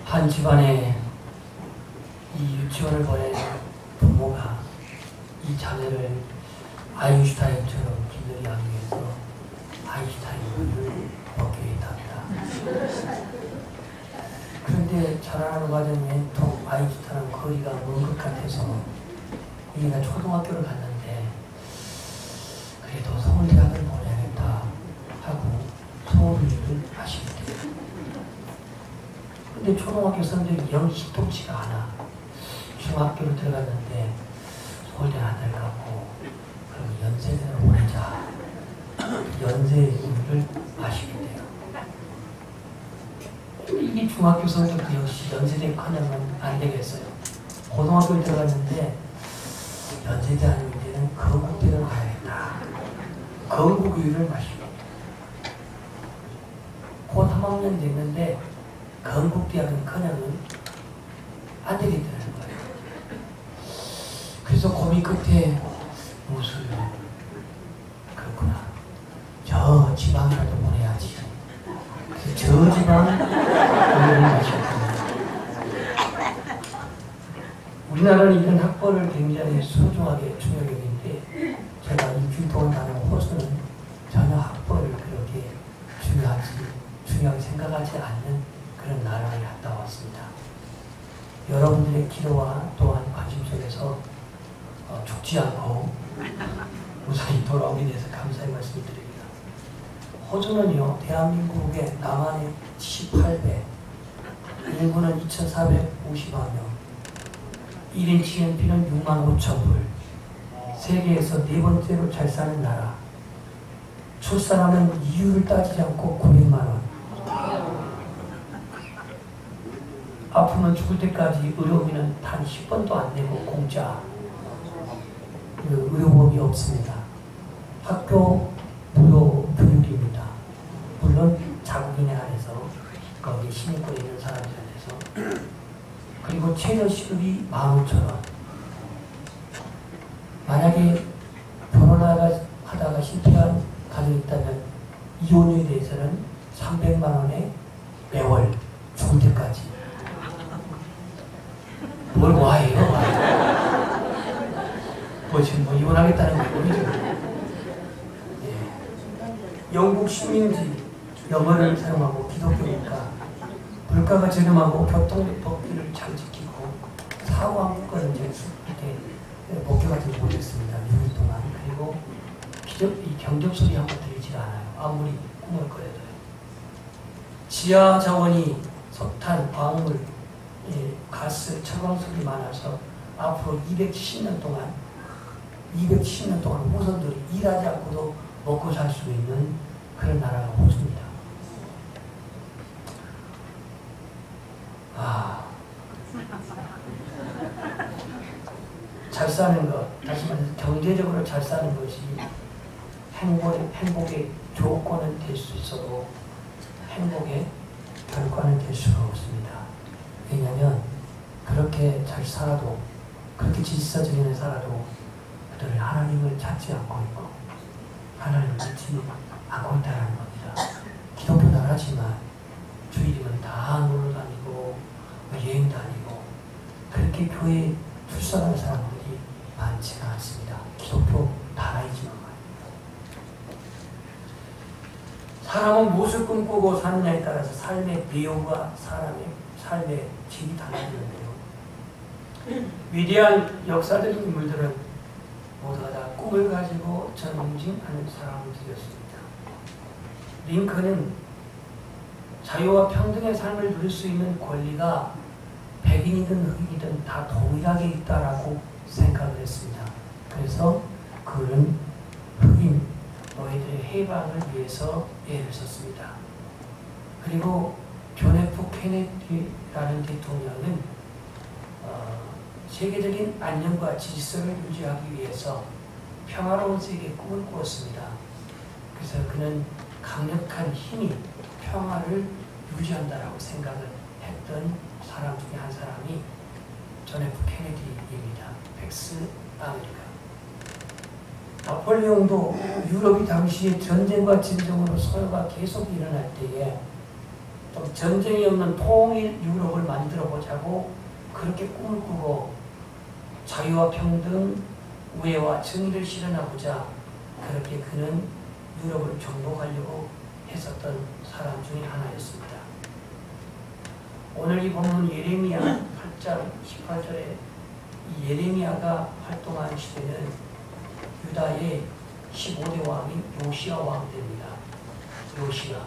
한 집안에 이 유치원을 보낸 부모가 이 자녀를 아인슈타인처럼 길들이 하기 위해서 아인슈타인을 먹게 했답니다. 그런데 자라나는 과정에 또 아인슈타인은 거리가 먼 것 같아서 우리가 초등학교를 갔는데 그래도 서울대학을 보내야겠다 하고 서울을 하시게 돼요. 근데 초등학교 성적이 영 시통치가 않아. 중학교를 들어갔는데 서울대 안 될 것 같고 그럼 연세대를 보내자. 연세를 마시게 돼요. 이게 중학교 성적도 역시 연세대 커내면 안 되겠어요. 고등학교를 들어갔는데 연세대 아니면 이제는 건국대를 가야겠다. 건국유를 마시고 곧 3학년 됐는데 건국대학은 커내면 안 되겠다는 거예요. 그래서 고민 끝에 무술 그렇구나. 저 지방이라도 보내야지. 그래서 저 지방을 마셨거든요. 우리나라는 이런 학벌을 굉장히 소중하게 중요하게 제가 일주일 동안 다닌 호수는 전혀 학벌을 그렇게 중요하게 생각하지 않는 그런 나라를 갔다 왔습니다. 여러분들의 기도와 또한 관심 속에서 죽지 않고 무사히 돌아오게 돼서 감사의 말씀을 드립니다. 호주는요, 대한민국의 남한의 78배, 일본은 2,450만 명, 1인 GNP는 6만 5천 불, 세계에서 네 번째로 잘 사는 나라, 출산하면 이유를 따지지 않고 900만 원, 아프면 죽을 때까지 의료비는 단 10번도 안 내고 공짜, 의료보험이 없습니다. 학교 무료 교육입니다. 물론 자국인에 한해서 거기 시민권에 있는 사람들에 대해서. 그리고 최저시급이 15,000원. 만약에 결혼하다가 실패한 가정이 있다면 이혼에 대해서는 300만 원에 매월 죽을 때까지. 뭘 와해요? 뭐 지금 뭐 이혼하겠다는 거죠. 예. 영국 식민지 영어를 사용하고 기독교니까 물가가 저렴하고 교통법규를 잘 지키고 사후한국가는 이렇게 목표 같은 거 보냈습니다. 6일 동안. 그리고 이 경적 소리 한번 들리지가 않아요. 아무리 꿈을 꿔도. 지하 자원이 석탄, 광물, 가스, 철강 소리 많아서 앞으로 270년 동안 후손들이 일하지 않고도 먹고 살 수 있는 그런 나라가 호주입니다. 잘 사는 것, 다시 말해서 경제적으로 잘 사는 것이 행복의 조건은 될 수 있어도 행복의 결과는 될 수가 없습니다. 왜냐하면 그렇게 잘 살아도, 그렇게 질서정연에 살아도 그들은 하나님을 찾지 않고 있고 하나님을 믿지 않고 있다는 겁니다. 기독교 나라지만 주일이면 다 놀러 다니고 여행 다니고 그렇게 교회에 출석하는 사람들이 많지가 않습니다. 기독교 나라이지만 말입니다. 사람은 무엇을 꿈꾸고 사느냐에 따라서 삶의 배우가 사람의 삶의 질이 달라지는데요. 위대한 역사적인 인물들은 모두가 다 꿈을 가지고 전진하는 사람들이었습니다. 링컨은 자유와 평등의 삶을 누릴 수 있는 권리가 백인이든 흑인이든 다 동일하게 있다라고 생각을 했습니다. 그래서 그는 흑인 너희들의 해방을 위해서 애를 썼습니다. 그리고 존 F 케네디라는 대통령은 세계적인 안녕과 질서를 유지하기 위해서 평화로운 세계의 꿈을 꾸었습니다. 그래서 그는 강력한 힘이 평화를 유지한다라고 생각을 했던 사람 중에 한 사람이 존 F 케네디입니다. 팩스 아메리카. 나폴레옹도 유럽이 당시에 전쟁과 진정으로 서로가 계속 일어날 때에 좀 전쟁이 없는 통일 유럽을 만들어 보자고 그렇게 꿈을 꾸고 자유와 평등, 우애와 정의를 실현하고자 그렇게 그는 유럽을 정복하려고 했었던 사람 중에 하나였습니다. 오늘 이 본문 예레미야 8장 18절에 이 예레미야가 활동한 시대는 유다의 15대 왕인 요시야 왕 때입니다. 요시야.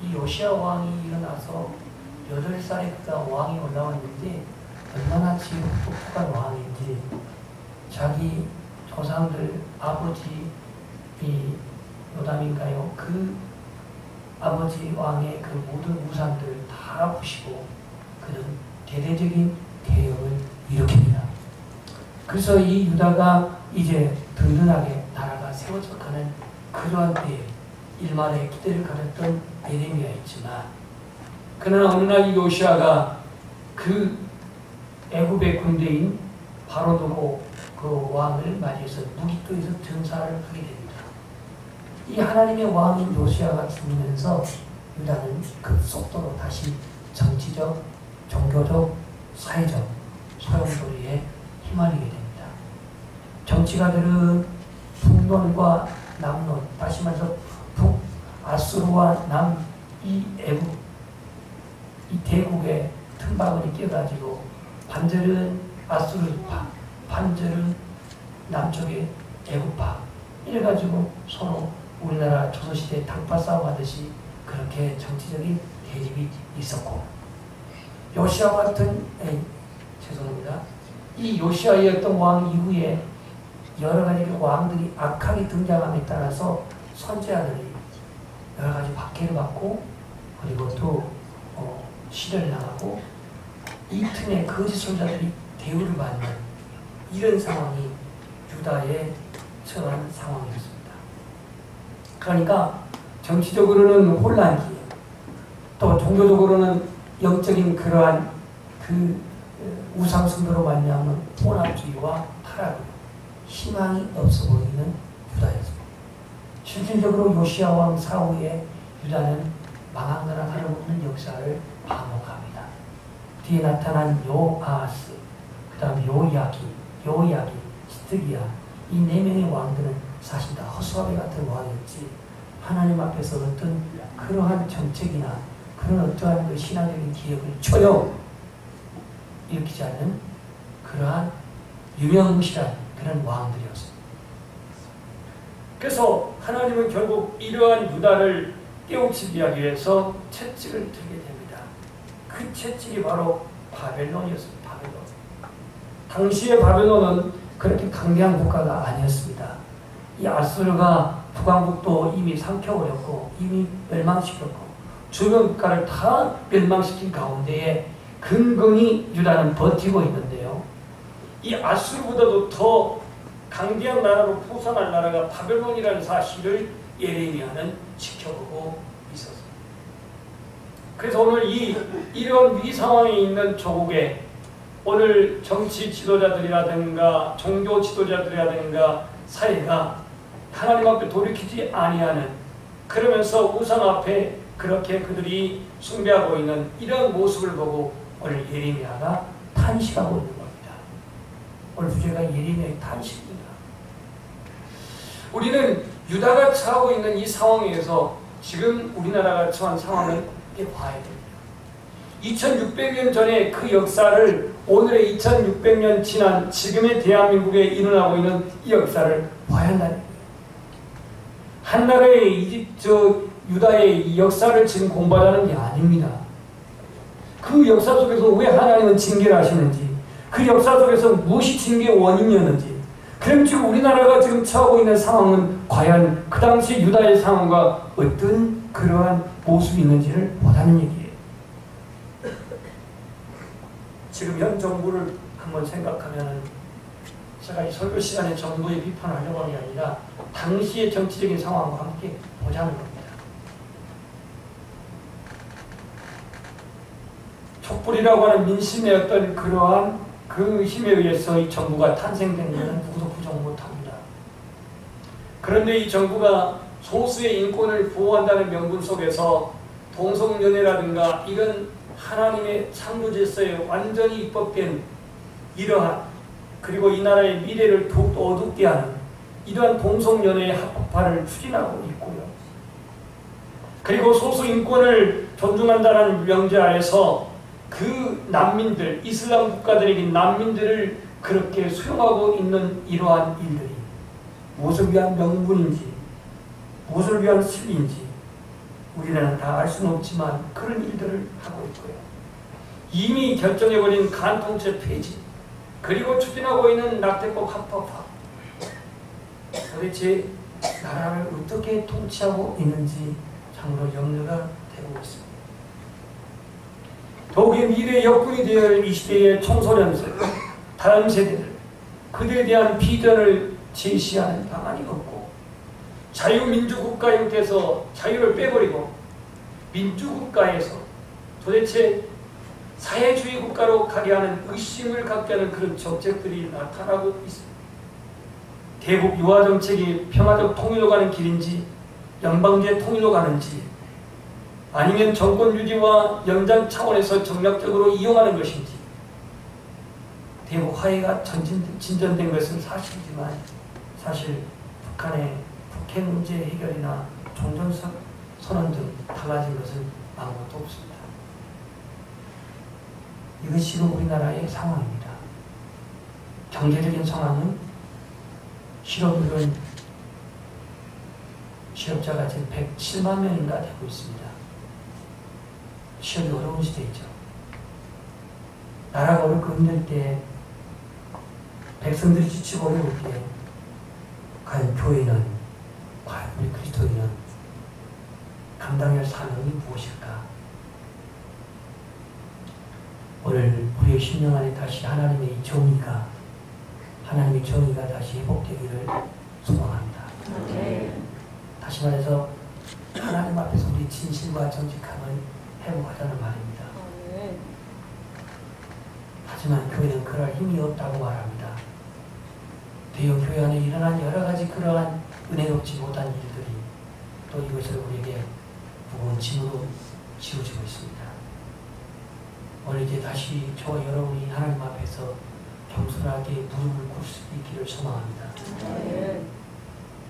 이 요시야 왕이 일어나서 8살에 그가 왕이 올라왔는데 얼마나 지금 똑똑한 왕인지 자기 조상들 아버지 요담인가요? 그 아버지 왕의 그 모든 우상들을 다 부시고 그는 대대적인 대역을 일으킵니다. 그래서 이 유다가 이제 든든하게 나라가 세워져 가는 그러한 때에 일말의 기대를 가졌던 예레미야였지만 그러나 어느 날 이 요시아가 그 애굽의 군대인 바로도고 그 왕을 맞이해서 무기토에서 전사를 하게 됩니다. 이 하나님의 왕인 요시아가 죽으면서 유다는 급속도로 다시 정치적, 종교적, 사회적 소용돌이에 휘말리게 됩니다. 정치가들은 북론과 남론, 다시 말해서 아수르와 이 애국, 이 대국의 틈바구니 끼어가지고 반절은 아수르파, 반절은 남쪽의 애국파 이래가지고 서로 우리나라 조선시대 당파 싸움 하듯이 그렇게 정치적인 대립이 있었고 요시아 같은 죄송합니다. 이 요시아였던 왕 이후에 여러 가지 왕들이 악하게 등장함에 따라서 선지자들이 여러 가지 박해를 받고 그리고 또 시련을 당하고 이 틈에 거짓 선지자들이 대우를 받는 이런 상황이 유다에 처한 상황이었습니다. 그러니까 정치적으로는 혼란기, 또 종교적으로는 영적인 그러한 그 우상숭배로 말미암은 혼합주의와 타락으로 희망이 없어 보이는 유다였습니다. 실질적으로 요시야 왕 사후에 유다는 망한 거나 다름없는 역사를 반복합니다. 뒤에 나타난 요아스, 그 다음 요야기, 시드기야 이 4명의 왕들은 사실 다 허수아비 같은 왕이었지 하나님 앞에서 어떤 그러한 정책이나 그런 어떠한 그 신앙적인 기획을 전혀 일으키지 않는 그러한 유명무실한 그런 왕들이었습니다. 그래서 하나님은 결국 이러한 유다를 깨우치기 위해서 채찍을 들게 됩니다. 그 채찍이 바로 바벨론이었습니다. 바벨론. 당시의 바벨론은 그렇게 강대한 국가가 아니었습니다. 이 아수르가 북왕국도 이미 삼켜버렸고 이미 멸망시켰고 주변 국가를 다 멸망시킨 가운데에 근근히 유다는 버티고 있는데요. 이 아수르보다도 더 강대한 나라로 부상할 나라가 바벨론이라는 사실을 예레미야는 지켜보고 있었습니다. 그래서 오늘 이런 위 상황에 있는 조국에 오늘 정치 지도자들이라든가 종교 지도자들이라든가 사회가 하나님 앞에 돌이키지 아니하는 그러면서 우상 앞에 그렇게 그들이 숭배하고 있는 이런 모습을 보고 오늘 예레미야가 탄식하고 있는 겁니다. 오늘 주제가 예레미야의 탄식입니다. 우리는 유다가 처하고 있는 이 상황에서 지금 우리나라가 처한 상황을 봐야 됩니다. 2600년 전에 그 역사를 오늘의 2600년 지난 지금의 대한민국에 일어나고 있는 이 역사를 봐야 한다는 거예요. 한 나라의 유다의 이 역사를 지금 공부하자는 게 아닙니다. 그 역사 속에서 왜 하나님은 징계를 하시는지, 그 역사 속에서 무엇이 징계의 원인이었는지, 그럼 지금 우리나라가 지금 처하고 있는 상황은 과연 그 당시 유다의 상황과 어떤 그러한 모습이 있는지를 보자는 얘기예요. 지금 현 정부를 한번 생각하면 제가 이 설교 시간에 정부의 비판을 하려고 하는 게 아니라 당시의 정치적인 상황과 함께 보자는 겁니다. 촛불이라고 하는 민심의 어떤 그러한 그 힘에 의해서 이 정부가 탄생된 것은 누구도 부정 못합니다. 그런데 이 정부가 소수의 인권을 보호한다는 명분 속에서 동성연애라든가 이건 하나님의 창조 질서에 완전히 입법된 이러한, 그리고 이 나라의 미래를 더욱더 어둡게 하는 이러한 동성연애의 합법화를 추진하고 있고요. 그리고 소수 인권을 존중한다는 명제 아래서 그 난민들, 이슬람 국가들에게 난민들을 그렇게 수용하고 있는 이러한 일들이 무엇을 위한 명분인지, 무엇을 위한 실리인지 우리는 다 알 수는 없지만 그런 일들을 하고 있고요. 이미 결정해버린 간통죄 폐지, 그리고 추진하고 있는 낙태법 합법화, 도대체 나라를 어떻게 통치하고 있는지 참으로 염려가 되고 있습니다. 더욱이 미래의 역군이 되어 이 시대의 청소년들, 다음 세대들, 그들에 대한 비전을 제시하는 방안이 없고, 자유민주국가 형태에서 자유를 빼버리고 민주국가에서 도대체 사회주의 국가로 가게 하는 의심을 갖게 하는 그런 정책들이 나타나고 있습니다. 대북 유화 정책이 평화적 통일로 가는 길인지 연방제 통일로 가는지, 아니면 정권 유지와 연장 차원에서 전략적으로 이용하는 것인지, 대북 화해가 진전된 것은 사실이지만 사실 북한의 북핵 문제 해결이나 종전선언 등 달라진 것은 아무것도 없습니다. 이것이 지금 우리나라의 상황입니다. 경제적인 상황은 실업률은 실업자가 지금 107만 명인가 되고 있습니다. 실업이 어려운 시대이죠. 나라가 어렵고 힘들 때, 백성들이 지치고 어려울 때 과연 교회는, 과연 우리 그리스도인은 감당해야 할 사명이 무엇일까? 오늘 우리의 심령 안에 다시 하나님의 정의가 다시 회복되기를 소망합니다. 다시 말해서 하나님 앞에서 우리 진실과 정직함을 회복하자는 말입니다. 하지만 교회는 그럴 힘이 없다고 말합니다. 대형 교회 안에 일어난 여러 가지 그러한 은혜롭지 못한 일들이 또 이것을 우리에게 무거운 짐으로 지워지고 있습니다. 오늘 이제 다시 저와 여러분이 하나님 앞에서 겸손하게 무릎을 꿇을 수 있기를 소망합니다.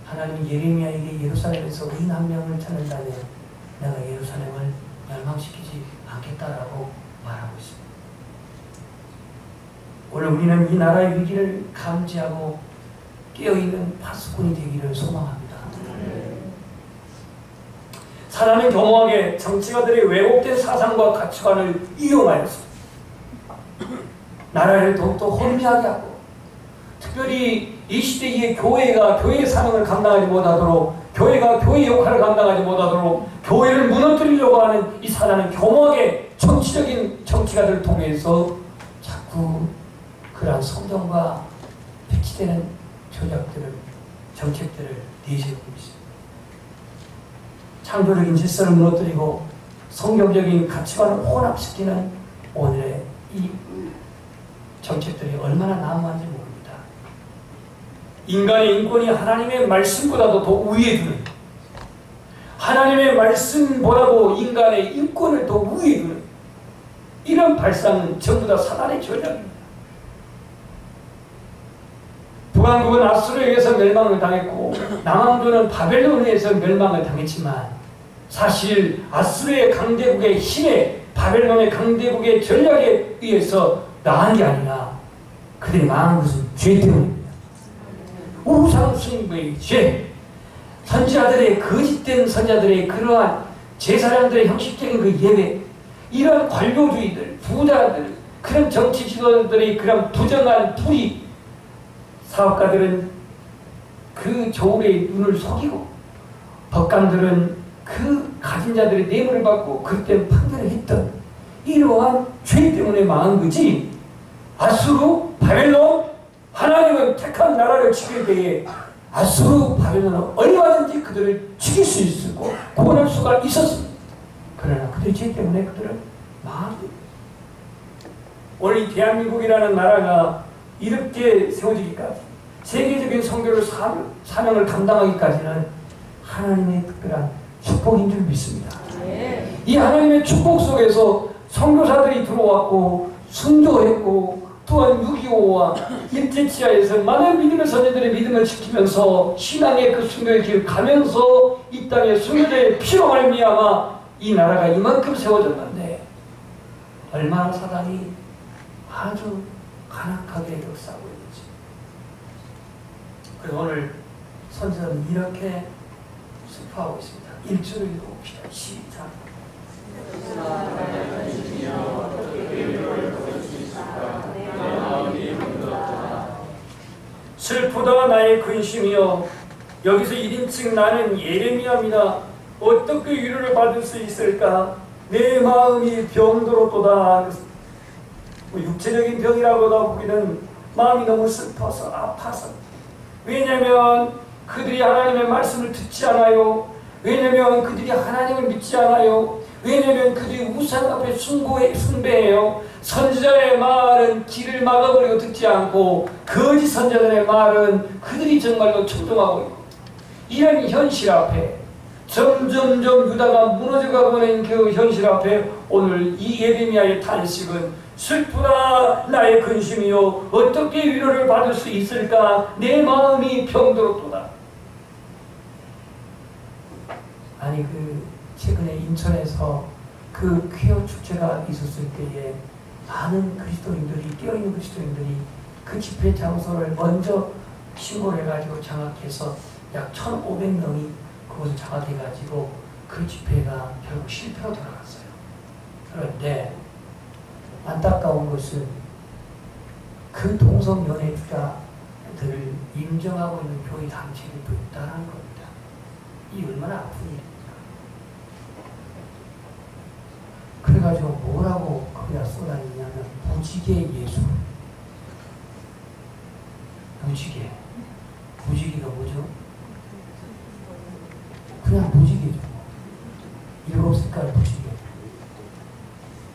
하나님이 예레미야에게 예루살렘에서 의인 한 명을 찾는다면 내가 예루살렘을 멸망시키지 않겠다라고 말하고 있습니다. 오늘 우리는 이 나라의 위기를 감지하고 깨어있는 파수꾼이 되기를 소망합니다. 사람은 겸허하게 정치가들의 왜곡된 사상과 가치관을 이용하여서 나라를 더욱더 혼미하게 하고, 특별히 이 시대의 교회가 교회의 사명을 감당하지 못하도록, 교회가 교회의 역할을 감당하지 못하도록 교회를 무너뜨리려고 하는 이 사단은 겸허하게 정치적인 정치가들을 통해서 자꾸 그러한 성경과 배치되는 조작들을, 정책들을 내세우고 있습니다. 창조적인 질서를 무너뜨리고 성경적인 가치관을 혼합시키는 오늘의 이 정책들이 얼마나 난무한지 모릅니다. 인간의 인권이 하나님의 말씀보다도 더 우위에 두는, 하나님의 말씀보다도 인간의 인권을 더 우위에 두는 이런 발상은 전부 다 사단의 전략입니다. 북왕국은 아수르에 의해서 멸망을 당했고 남왕조는 바벨론에 의해서 멸망을 당했지만, 사실 아수르의 강대국의 힘에, 바벨론의 강대국의 전략에 의해서 나은 게 아니라 그들이 망한 것은 죄 때문입니다. 우상숭배의 죄, 선지자들의, 거짓된 선지자들의 그러한 제사장들의 형식적인 그 예배, 이런 관료주의들, 부자들, 그런 정치 지도자들의 그런 부정한 불의, 사업가들은 그 저울의 눈을 속이고, 법관들은 그 가진 자들의 뇌물을 받고 그때 판결을 했던 이러한 죄 때문에 망한 거지, 아수르, 바벨론, 하나님은 택한 나라를 지킬 때에 아수르, 바벨론은 얼마든지 그들을 죽일 수 있었고 구원할 수가 있었습니다. 그러나 그들의 죄 때문에 그들은 망한 거예요. 오늘 이 대한민국이라는 나라가 이렇게 세워지기까지, 세계적인 선교를 사명을 감당하기까지는 하나님의 특별한 축복인 줄 믿습니다. 이 하나님의 축복 속에서 선교사들이 들어왔고 순교했고 또한 6.25와 일제치하에서 많은 믿음의 선생들의 믿음을 지키면서 신앙의 그 순교의 길을 가면서 이 땅에 순교자의 피로 말미암아 이 나라가 이만큼 세워졌는데 얼마나 사단이 아주 간악하게 역사하고 있는지. 그리고 오늘 선생은 이렇게 선포하고 있습니다. 1절을 읽어봅시다. 시작. 슬프다 나의 근심이여. 여기서 1인칭 나는 예레미야입니다. 어떻게 위로를 받을 수 있을까? 내 마음이 병들었도다. 육체적인 병이라고 보기는 마음이 너무 슬퍼서 아파서. 왜냐하면 그들이 하나님의 말씀을 듣지 않아요. 왜냐하면 그들이 하나님을 믿지 않아요. 왜냐하면 그들이 우상 앞에 숭배해요. 선지자의 말은 길을 막아버리고 듣지 않고 거짓 선지자들의 말은 그들이 정말로 충동하고 있고, 이런 현실 앞에 점점점 유다가 무너져가고 있는 그 현실 앞에 오늘 이 예레미야의 탄식은 슬프다 나의 근심이요. 어떻게 위로를 받을 수 있을까? 내 마음이 병들었도다. 아니 최근에 인천에서 그 퀴어 축제가 있었을 때에 많은 그리스도인들이 뛰어있는 그리스도인들이 그 집회 장소를 먼저 신고를 해가지고 장악해서 약 1,500명이 그곳을 장악해가지고 그 집회가 결국 실패로 돌아갔어요. 그런데 안타까운 것은 그 동성연애주자들을 인정하고 있는 교회 단체들도 있다는 겁니다. 이 얼마나 아픈 일입니까? 그래가지고 뭐라고 거기다 쏟아내냐면 무지개 예수. 무지개. 무지개가 뭐죠? 그냥 무지개죠. 7색깔 무지개.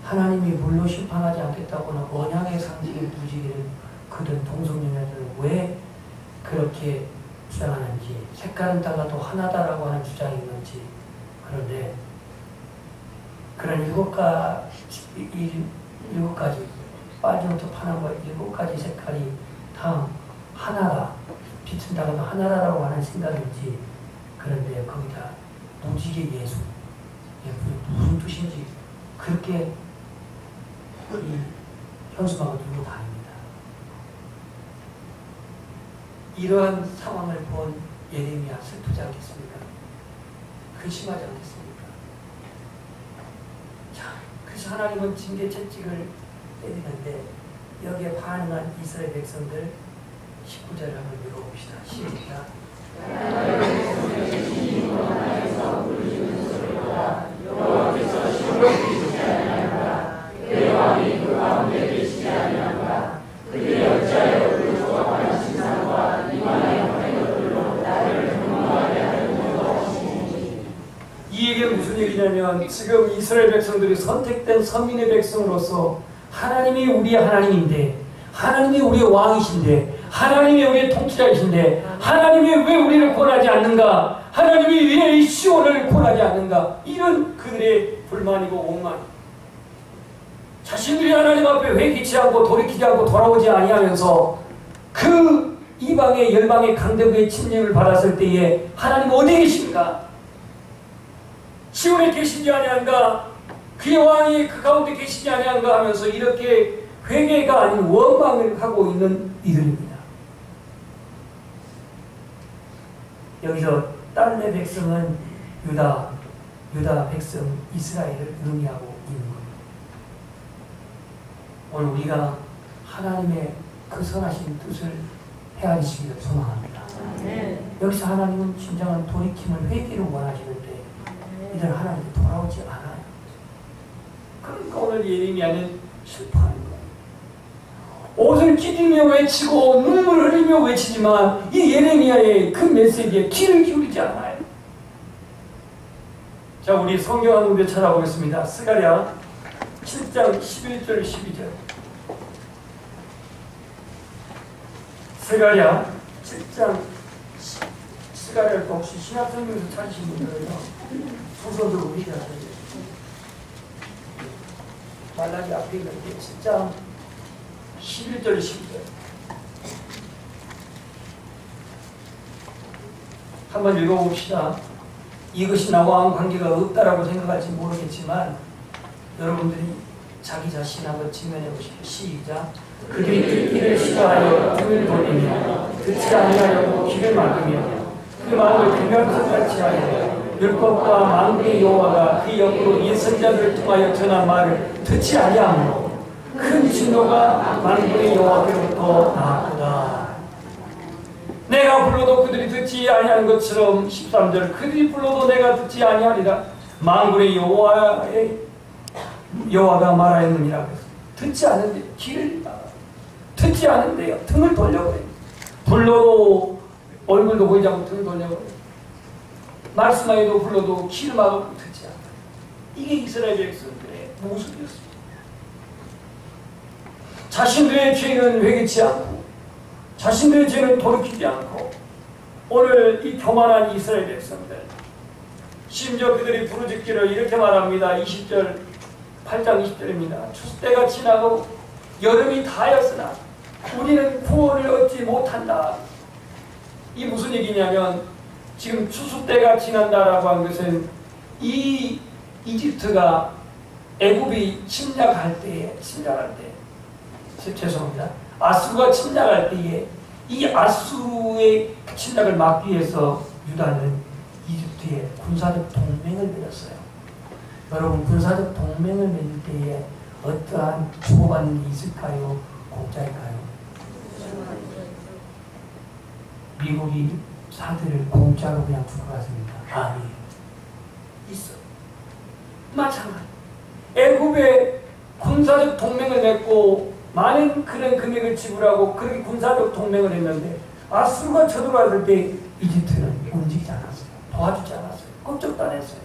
하나님이 물로 심판하지 않겠다고는 언약의 상징의 무지개를 그든 동성연애들은 왜 그렇게 주장하는지, 색깔은 달라도 하나다라고 하는 주장이 있는지. 그런데 그런 7가지 빨주부터 파란과 7가지 색깔이 다 하나다, 빛은 달라도 하나다라고 하는 생각인지. 그런데 거기다 무지개 예수, 무슨 뜻인지 그렇게 이 현수막을 들고 다닙니다. 이러한 상황을 본 예레미야 슬프지 않겠습니까? 근심하지 않겠습니까? 자, 그래서 하나님은 징계 채찍을 때리는데 여기에 반응한 이스라엘 백성들 19절을 한번 읽어봅시다. 시작. 이 얘기는 무슨 얘기냐면 지금 이스라엘 백성들이 선택된 선민의 백성으로서 하나님이 우리의 하나님인데, 하나님이 우리의 왕이신데, 하나님이 우리의 통치자이신데 하나님이 왜 우리를 권하지 않는가? 하나님이 왜 이 시온을 권하지 않는가? 이런 그들의 불만이고 오만. 자신들이 하나님 앞에 회개치 않고 돌이키지 않고 돌아오지 아니하면서 그 이방의 열방의 강대국의 침략을 받았을 때에 하나님 어디 계신가? 시온에 계시지 아니한가? 그의 왕이 그 가운데 계시지 아니한가 하면서 이렇게 회개가 아닌 원망을 하고 있는 이들입니다. 여기서 딸내 백성은 유다 백성 이스라엘을 의미하고 있는 겁니다. 오늘 우리가 하나님의 그 선하신 뜻을 헤아리시기를 소망합니다. 여기서 하나님은 진정한 돌이킴을, 회개를 원하시는데 이들은 하나님께 돌아오지 않아요. 그러니까 오늘 예레미야는 슬퍼하는 거예요. 옷을 찢으며 외치고 눈물을 흘리며 외치지만 이 예레미야의 그 메시지에 귀를 기울이지 않아요. 자, 우리 성경 한 군데 찾아보겠습니다. 스가랴 7장 11절 12절. 스가랴 7장, 스가랴를 혹시 신약성경에서 찾으신 분들은요, 소설 들고 회개하셔야 돼요. 말라기 앞에 있는데 7장 11절 12절 한번 읽어봅시다. 이것이 나와 관계가 없다라고 생각할지 모르겠지만 여러분들이 자기 자신 한번 직면해 보십시오. 시작. 그들이 듣기를 싫어하여 등을 돌리며 듣지 아니하려고 귀를 막으며 그 마음을 대명성같이 하여 율법과 만군의 여호와가 그 옆으로 예선자들을 통하여 전한 말을 듣지 아니하므로 큰 진노가 만군의 여호와께로부터 나았구나. 내가 불러도 그들이 듣지 아니하는 것처럼 13절 그들이 불러도 내가 듣지 아니하리라. 만군의 여호와가 말하였느니라. 듣지 않은데 귀를 듣지 않은데요 등을 돌려버려요. 불러도 얼굴도 보이지 않고 등을 돌려버려요. 말씀하여도 불러도 귀를 막고 듣지 않아요. 이게 이스라엘 백성들의 모습이었습니다. 자신들의 죄는 회개치 않고 자신들의 죄는 돌이키지 않고 오늘 이 교만한 이스라엘 백성들 심지어 그들이 부르짖기를 이렇게 말합니다. 20절 8장 20절입니다. 추수때가 지나고 여름이 다하였으나 우리는 구원을 얻지 못한다. 이 무슨 얘기냐면 지금 추수때가 지난다라고 한 것은 이 이집트가 애굽이 침략할 때 죄송합니다. 아수르가 침략할 때에 이 아수르의 침략을 막기 위해서 유다는 이집트에 군사적 동맹을 맺었어요. 여러분 군사적 동맹을 맺을 때에 어떠한 주고받는 게 있을까요? 공짜일까요? 미국이 사들을 공짜로 그냥 주고 갔습니까? 아니 있어. 마찬가지. 애굽에 군사적 동맹을 맺고 많은 그런 금액을 지불하고 그렇게 군사적 동맹을 했는데 아수르가 쳐들어왔을 때 이집트는 움직이지 않았어요. 도와주지 않았어요. 꼼짝도 안 했어요.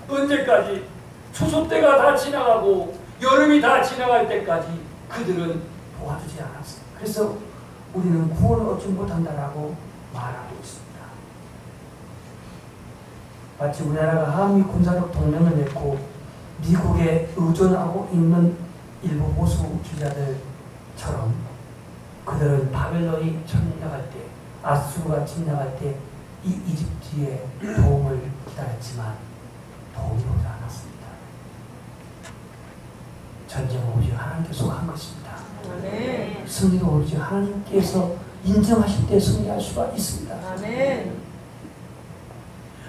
언제까지? 추수 때가 다 지나가고 여름이 다 지나갈 때까지 그들은 도와주지 않았어요. 그래서 우리는 구원을 얻지 못한다라고 말하고 있습니다. 마치 우리나라가 한미 군사적 동맹을 맺고 미국에 의존하고 있는 일부 보수주의자들처럼 그들은 바벨론이 침략할 때 아수르가 침략할 때 이 이집트의 도움을 기다렸지만 도움이 오지 않았습니다. 전쟁은 오직 하나님께서 한 것입니다. 아멘. 승리도 오직 하나님께서 인정하실 때 승리할 수가 있습니다. 아멘.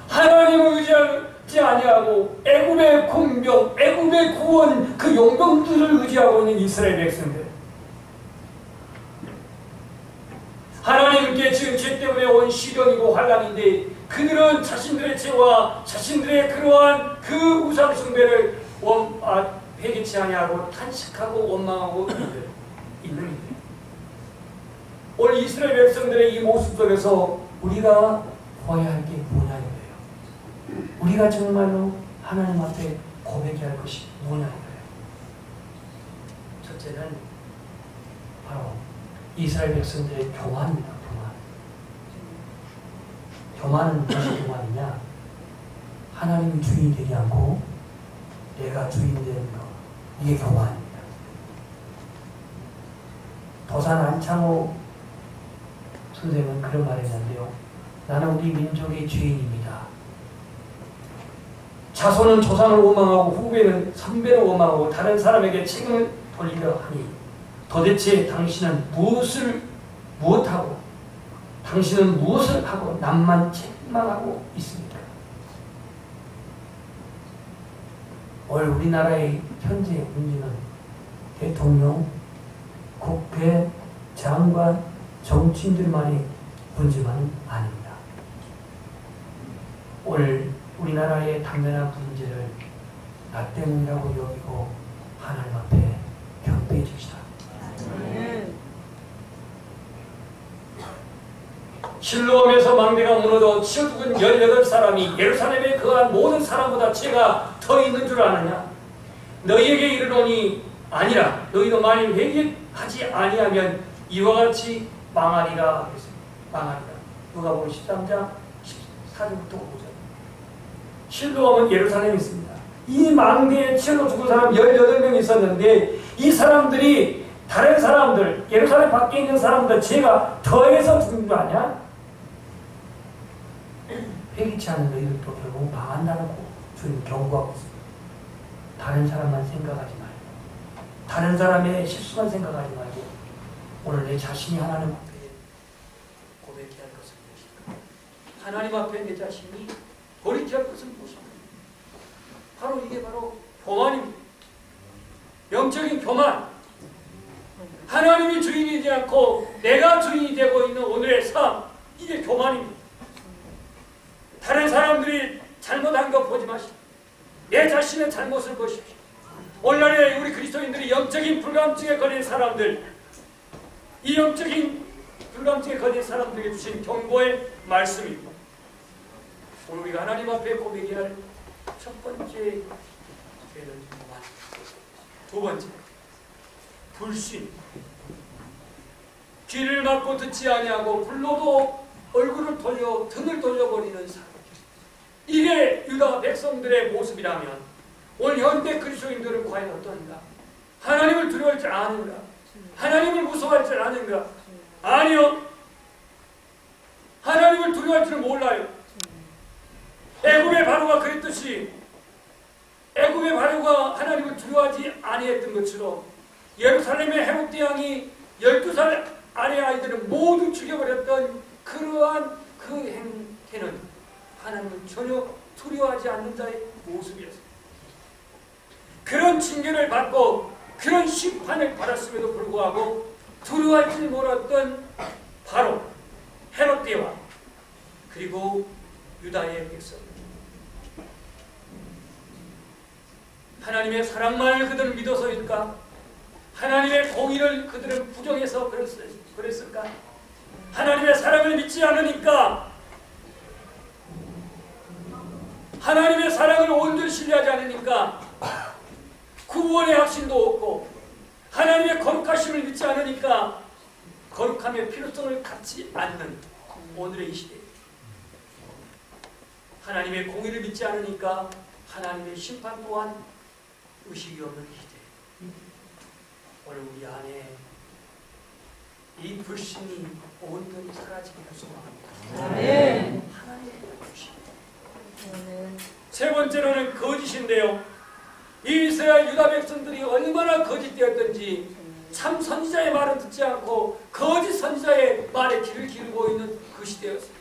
하나님을 의지하지 아니하고 애굽의 공병, 애굽의 구원 그 용병들을 의지하고 있는 이스라엘 백성들. 하나님께 지금 죄 때문에 온 시련이고 환난인데 그들은 자신들의 죄와 자신들의 그러한 그 우상 숭배를 회개치 아니하고 탄식하고 원망하고 있는 일이에요. 오늘 이스라엘 백성들의 이 모습 속에서 우리가 보아야 할 게 뭐냐는 거예요. 우리가 정말로 하나님 앞에 고백해야 할 것이 뭐냐는 거예요. 첫째는 바로 이스라엘 백성들의 교만입니다. 교만은 무엇이 교만이냐? 하나님이 주인이 되지 않고 내가 주인 되는 것. 이게 교만입니다. 도산 안창호 선생은 그런 말을 했는데요. 나는 우리 민족의 주인입니다. 자손은 조상을 원망하고 후배는 선배를 원망하고 다른 사람에게 책임을 돌리려 하니 도대체 당신은 무엇하고 당신은 무엇을 하고 남만 책망하고 있습니까? 오늘 우리나라의 현재 문제는 대통령, 국회, 장관, 정치인들만의 문제만은 아닙니다. 오늘 우리나라의 당면한 문제를 나 때문이라고 여기고 하나님 앞에 경배해 줍시다. 실로암에서 망대가 무너져 치어 죽은 18사람이 예루살렘에 거한 모든 사람보다 죄가 더 있는 줄 아느냐? 너희에게 이르노니 아니라 너희도 만일 회개하지 아니하면 이와 같이 망하리라. 망하리라. 누가복음 13장 14절부터 5절. 실로암은 예루살렘에 있습니다. 이 망대에 치여 죽은 사람 18명 있었는데 이 사람들이 다른 사람들, 예루살렘 밖에 있는 사람들 죄가 더해서 죽는 거 아니야? 회개치 않은 너희들도 결국 망한다는 주님 경고하고 있습니다. 다른 사람만 생각하지 말고, 다른 사람의 실수만 생각하지 말고, 오늘 내 자신이 하나님 앞에 고백해야 할 것은 무엇일까? 하나님 앞에 내 자신이 버리게 할 것은 무엇일까? 바로 이게 바로 교만입니다. 영적인 교만. 하나님이 주인이지 않고 내가 주인이 되고 있는 오늘의 삶, 이게 교만입니다. 다른 사람들이 잘못한 거 보지 마시고 내 자신의 잘못을 보십시오. 오늘날에 우리 그리스도인들이 영적인 불감증에 걸린 사람들, 이 영적인 불감증에 걸린 사람들에게 주신 경고의 말씀입니다. 오늘 우리가 하나님 앞에 고백해야 할 첫 번째 죄는 교만, 두 번째 불신, 귀를 막고 듣지 아니하고 불러도 얼굴을 돌려 등을 돌려버리는 사람. 이게 유다 백성들의 모습이라면 오늘 현대 그리스도인들은 과연 어떤가? 하나님을 두려워할 줄 아는가? 하나님을 무서워할 줄 아는가? 아니요. 하나님을 두려워할 줄 몰라요. 애굽의 바로가 그랬듯이 애굽의 바로가 하나님을 두려워하지 아니했던 것처럼 예루살렘의 헤롯 대왕이 12살 아래 아이들을 모두 죽여버렸던 그러한 그 행태는 하나님을 전혀 두려워하지 않는 자의 모습이었습니다. 그런 징계를 받고 그런 심판을 받았음에도 불구하고 두려워할 줄 몰랐던 바로 헤롯 대왕 그리고 유다의 백성, 하나님의 사랑만을 그들은 믿어서일까? 하나님의 공의를 그들은 부정해서 그랬을까? 하나님의 사랑을 믿지 않으니까, 하나님의 사랑을 온전히 신뢰하지 않으니까 구원의 확신도 없고, 하나님의 거룩하심을 믿지 않으니까 거룩함의 필요성을 갖지 않는 오늘의 이 시대, 하나님의 공의를 믿지 않으니까 하나님의 심판 또한 의식이 없는 시대. 오늘 우리 안에 이 불신이 온전히 사라지기를 소망합니다. 아멘. 하나님의 불신. 아멘. 세 번째로는 거짓인데요. 이 이스라엘 유다 백성들이 얼마나 거짓되었던지 참 선지자의 말을 듣지 않고 거짓 선지자의 말에 귀를 기울이고 있는 그 시대였습니다.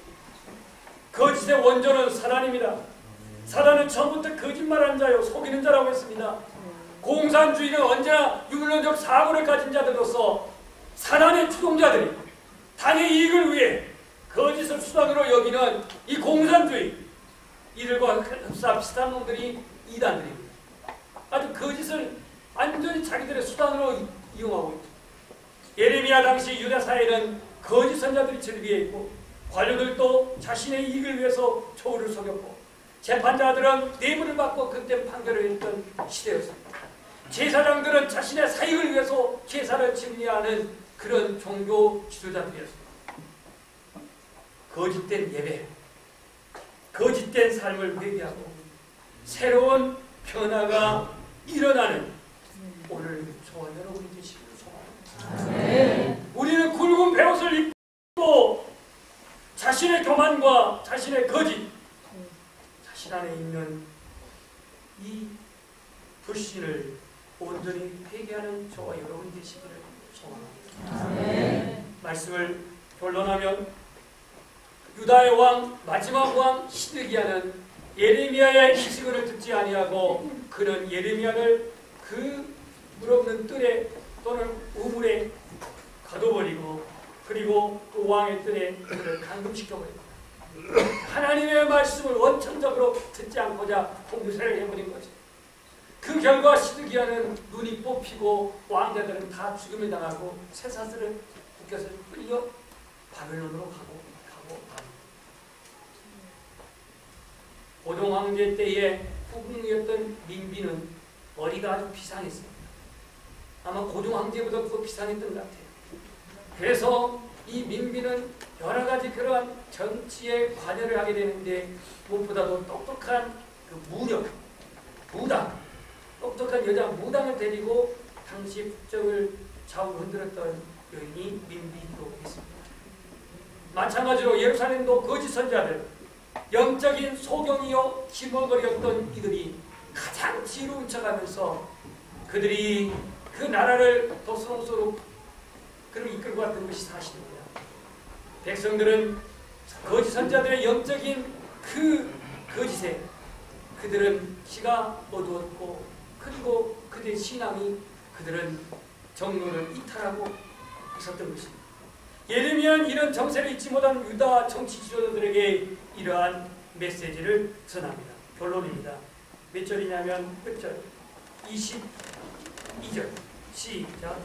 거짓의 원조는 사단입니다. 사단은 처음부터 거짓말하는 자요, 속이는 자라고 했습니다. 공산주의는 언제나 율론적 사고를 가진 자들로서 사단의 추종자들이 당의 이익을 위해 거짓을 수단으로 여기는 이 공산주의, 이들과 비슷한 놈들이 이단들입니다. 아주 거짓을 완전히 자기들의 수단으로 이용하고 있죠. 예레미야 당시 유다 사회는 거짓 선자들이 즐비해 있고, 관료들도 자신의 이익을 위해서 초우를 속였고, 재판자들은 뇌물을 받고 그때 판결을 했던 시대였습니다. 제사장들은 자신의 사익을 위해서 제사를 집리하는 그런 종교 지도자들이었습니다. 거짓된 예배, 거짓된 삶을 회개하고 새로운 변화가 일어나는 오늘 저와 여러분이 되시기를 소망합니다. 우리는 굵은 베옷을 입고 자신의 교만과 자신의 거짓, 자신 안에 있는 이 불신을 온전히 회개하는 저와 여러분이 되시기를 소망합니다. 말씀을 변론하면 유다의 왕, 마지막 왕 시드기야는 예레미야의 희식을 듣지 아니하고 그는 예레미야를 그 물없는 뜰에 또는 우물에 가둬버리고, 그리고 그 왕의 뜰에 그를 감금시켜버립니다. 하나님의 말씀을 원천적으로 듣지 않고자 공세를 해버린 거죠. 그 결과 시드기야는 눈이 뽑히고 왕자들은 다 죽임을 당하고 쇠사슬을 묶여서 끌려 바벨론으로 가고 고종 황제 때의 후궁이었던 민비는 머리가 아주 비상했습니다. 아마 고종 황제보다 더 비상했던 것 같아요. 그래서 이 민비는 여러 가지 그러한 정치에 관여를 하게 되는데 무엇보다도 똑똑한 그 무력, 무당, 똑똑한 여자 무당을 데리고 당시 국정을 좌우 흔들었던 여인이 민비도 있습니다. 마찬가지로 예루살렘도 거짓 선지자들, 영적인 소경이요 기머거리였던 이들이 가장 지혜로운 척하면서 그들이 그 나라를 도스로스로 그를 이끌고 갔던 것이 사실입니다. 백성들은 거짓 선지자들의 영적인 그 거짓에 그들은 키가 어두웠고, 그리고 그들의 신앙이 그들은 정로를 이탈하고 있었던 것입니다. 예레미야는 이런 정세를 잊지 못한 유다 정치 지도자들에게 이러한 메시지를 전합니다. 결론입니다. 몇 절이냐면 끝절 22절 시작.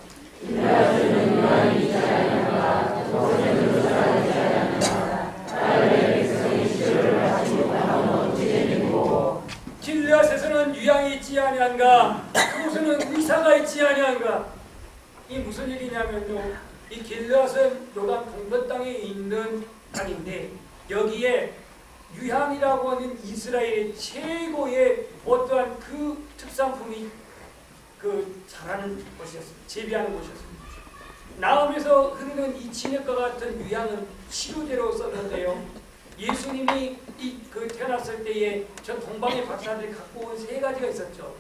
길르앗에서는 유향이 있지 아니한가? 그곳에는 의사가 있지 아니한가? 이 무슨 얘기냐면요, 이 길르앗은 요단 동편 땅에 있는 땅인데 여기에 유향이라고 하는 이스라엘의 최고의 어떠한 그 특산품이 자라는 곳이었습니다. 재배하는 곳이었습니다. 나음에서 흐르는 이 진액과 같은 유향은 치료제로 썼는데요. 예수님이 태어났을 때에 저 동방의 박사들이 갖고 온 세 가지가 있었죠.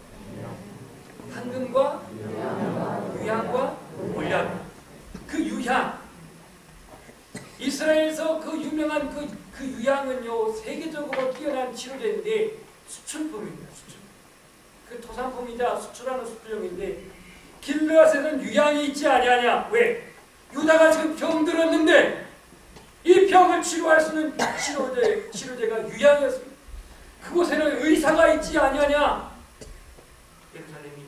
황금과 유향과 몰약. 그 유향, 이스라엘에서 그 유명한 그 유향은요 세계적으로 뛰어난 치료제인데 수출품입니다. 수출. 그 토산품이자 수출하는 수출용인데 길르앗에는 유향이 있지 아니하냐? 왜? 유다가 지금 병들었는데 이 병을 치료할 수 있는 치료제가 유향이었습니다. 그곳에는 의사가 있지 아니하냐? 예루살렘이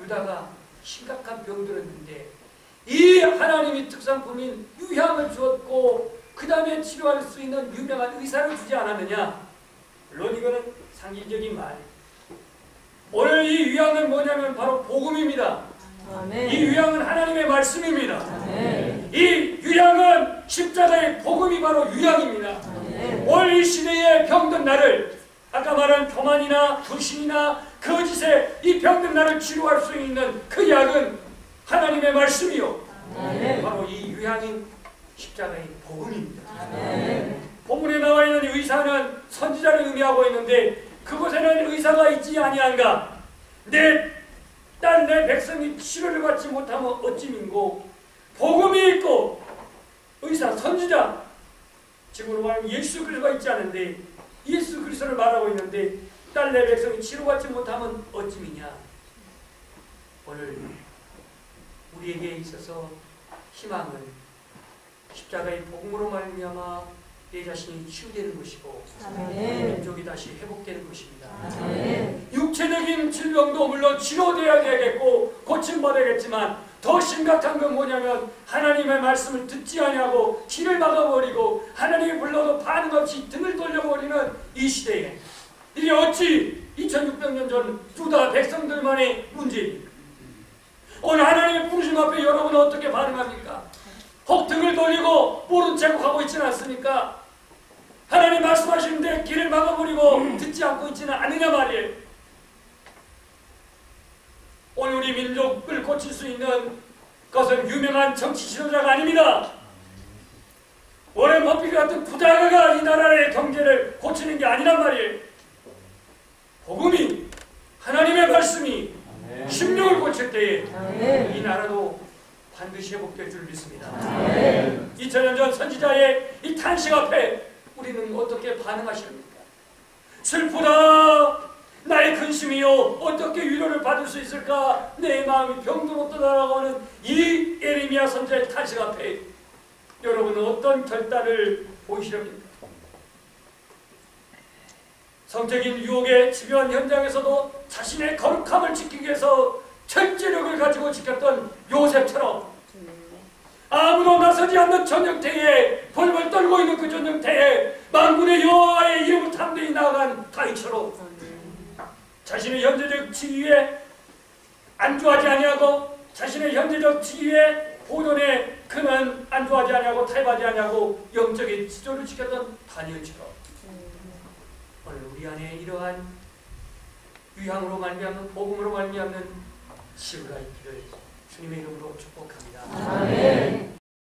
유다가 심각한 병들었는데 이 하나님이 특산품인 유향을 주었고 그 다음에 치료할 수 있는 유명한 의사를 주지 않았느냐? 물론 이거는 상징적인 말. 오늘 이 유향은 뭐냐면 바로 복음입니다. 아멘. 이 유향은 하나님의 말씀입니다. 아멘. 이 유향은 십자가의 복음이 바로 유향입니다. 오늘 이 시대에 병든 나를, 아까 말한 교만이나 불신이나 거짓에 이 병든 나를 치료할 수 있는 그 약은 하나님의 말씀이요. 아멘. 바로 이 유향인 십자가의 복음입니다. 아멘. 본문에 나와 있는 의사는 선지자를 의미하고 있는데 그곳에는 의사가 있지 아니한가? 내 딸 내 백성이 치료를 받지 못하면 어찌민고? 복음이 있고 의사 선지자, 지금으로 말하면 예수 그리스도가 있지 않은데 예수 그리스도를 말하고 있는데 딸 내 백성이 치료받지 못하면 어찌미냐? 오늘 우리에게 있어서 희망은 십자가의 복음으로 말미암아 내 자신이 치유되는 것이고 민족이 다시 회복되는 것입니다. 아멘. 육체적인 질병도 물론 치료되어야 되겠고 고침받아야겠지만 더 심각한 건 뭐냐면 하나님의 말씀을 듣지 아니하고 귀를 막아버리고 하나님이 불러도 반응 없이 등을 돌려버리는 이 시대에 이게 어찌 2600년 전 유다 백성들만의 문제입니까? 오늘 하나님의 부르심 앞에 여러분은 어떻게 반응합니까? 혹 등을 돌리고 모른 채 하고 있지는 않습니까? 하나님 말씀하시는데 길을 막아버리고 듣지 않고 있지는 않느냐 말이에요. 오늘 우리 민족을 고칠 수 있는 것은 유명한 정치 지도자가 아닙니다. 워렌 버핏 같은 부자가 이 나라의 경제를 고치는 게 아니란 말이에요. 복음이, 하나님의 말씀이 심령을 고칠 때에 이 나라도 반드시 회복될 줄 믿습니다. 2000년 전 선지자의 이 탄식 앞에 우리는 어떻게 반응하십니까? 슬프다, 나의 근심이요, 어떻게 위로를 받을 수 있을까? 내 마음이 병들어 떠나라고 하는 이 예레미야 선지자의 탄식 앞에 여러분은 어떤 결단을 보이시렵니까? 성적인 유혹에 집요한 현장에서도 자신의 거룩함을 지키기 위해서 절제력을 가지고 지켰던 요셉처럼 아무도 나서지 않는 전쟁터에 벌벌 떨고 있는 그 전쟁터에 만군의 여호와의 이름을 담대히 나아간 다윗처럼 자신의 현재적 지위에 안주하지 아니하고 자신의 현재적 지위에 보존에 그는 안주하지 아니하고 타협하지 아니하고 영적인 지조를 지켰던 다니엘처럼 오늘 우리 안에 이러한 유향으로 말미암는 복음으로 말미암는 치유가 있기를 주님의 이름으로 축복합니다.